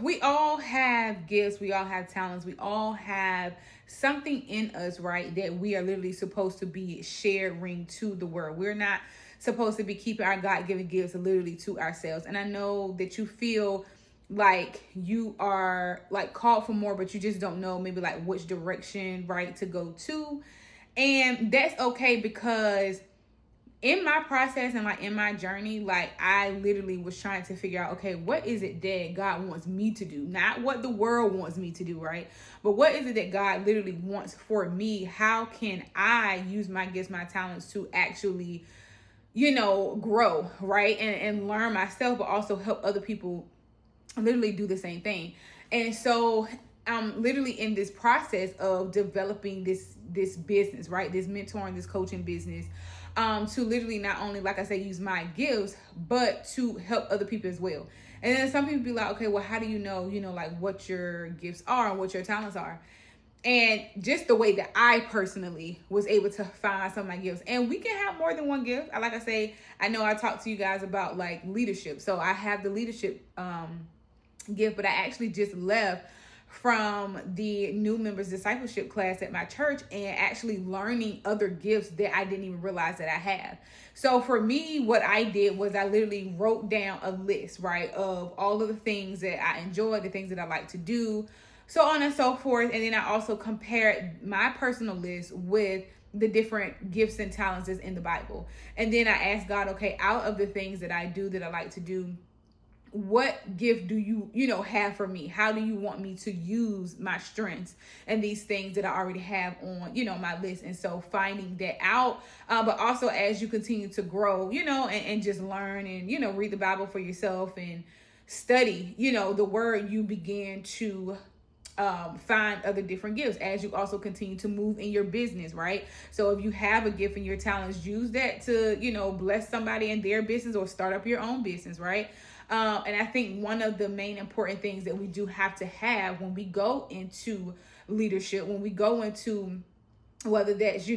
we all have gifts, we all have talents, we all have something in us, right, that we are literally supposed to be sharing to the world. We're not supposed to be keeping our God-given gifts literally to ourselves. And I know that you feel like you are like called for more, but you just don't know maybe like which direction, right, to go to. And that's okay, because in my process and like in my journey, like I literally was trying to figure out, okay, what is it that God wants me to do? Not what the world wants me to do, right? But what is it that God literally wants for me? How can I use my gifts, my talents to actually, grow, right? And learn myself, but also help other people literally do the same thing. And so I'm literally in this process of developing this business, right? This mentoring, this coaching business, to literally not only, like I say, use my gifts, but to help other people as well. And then some people be like, okay, well, how do you know, like what your gifts are and what your talents are? And just the way that I personally was able to find some of my gifts. And we can have more than one gift. Like I say, I know I talked to you guys about like leadership. So I have the leadership gift, but I actually just left from the new members discipleship class at my church and actually learning other gifts that I didn't even realize that I have. So for me, what I did was I literally wrote down a list, right, of all of the things that I enjoy, the things that I like to do, so on and so forth. And then I also compared my personal list with the different gifts and talents that's in the Bible. And then I asked God, okay, out of the things that I do that I like to do, what gift do you have for me? How do you want me to use my strengths and these things that I already have on, my list? And so finding that out, but also as you continue to grow, and just learn and, read the Bible for yourself and study, the word, you begin to find other different gifts as you also continue to move in your business, right? So if you have a gift and your talents, use that to, bless somebody in their business or start up your own business, right? And I think one of the main important things that we do have to have when we go into leadership, when we go into whether that's,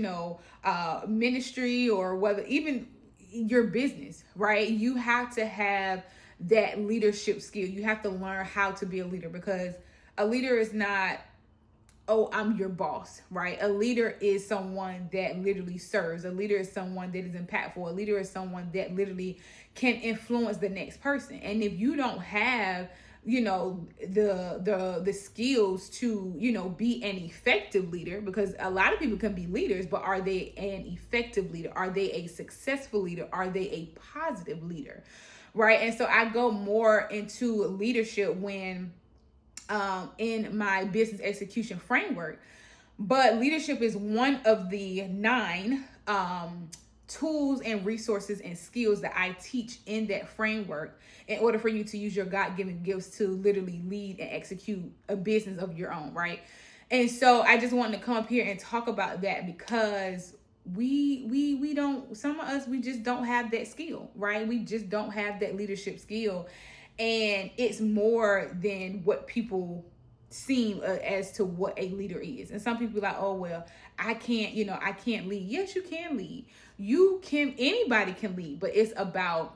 ministry or whether even your business, right? You have to have that leadership skill. You have to learn how to be a leader, because a leader is not, oh, I'm your boss, right? A leader is someone that literally serves. A leader is someone that is impactful. A leader is someone that literally can influence the next person. And if you don't have, the skills to, be an effective leader, because a lot of people can be leaders, but are they an effective leader? Are they a successful leader? Are they a positive leader? Right? And so I go more into leadership when in my business execution framework. But leadership is one of the 9 tools and resources and skills that I teach in that framework in order for you to use your God-given gifts to literally lead and execute a business of your own, right? And so I just wanted to come up here and talk about that, because we don't, some of us, we just don't have that skill, right? We just don't have that leadership skill. And it's more than what people seem as to what a leader is. And some people are like, oh, well, I can't lead. Yes, you can lead. Anybody can lead, but it's about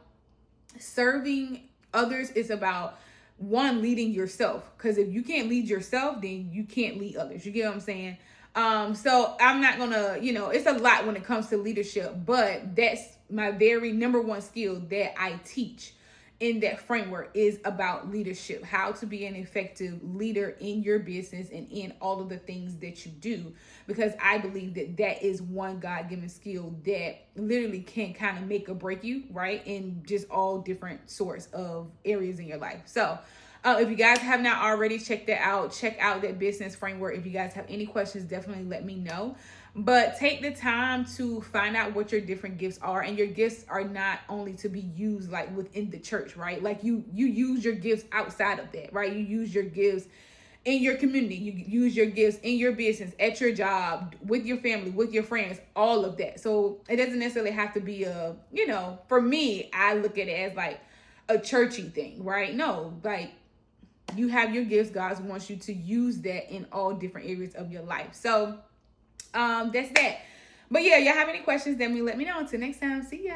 serving others. It's about leading yourself. Because if you can't lead yourself, then you can't lead others. You get what I'm saying? So I'm not gonna, it's a lot when it comes to leadership, but that's my very number one skill that I teach in that framework is about leadership, how to be an effective leader in your business and in all of the things that you do, because I believe that that is one God-given skill that literally can kind of make or break you, right, in just all different sorts of areas in your life. So if you guys have not already checked that out, check out that business framework. If you guys have any questions, definitely let me know. But take the time to find out what your different gifts are. And your gifts are not only to be used like within the church, right? Like you use your gifts outside of that, right? You use your gifts in your community. You use your gifts in your business, at your job, with your family, with your friends, all of that. So it doesn't necessarily have to be for me, I look at it as like a churchy thing, right? No, like you have your gifts. God wants you to use that in all different areas of your life. So that's that. But yeah, y'all have any questions, then let me know. Until next time, see ya.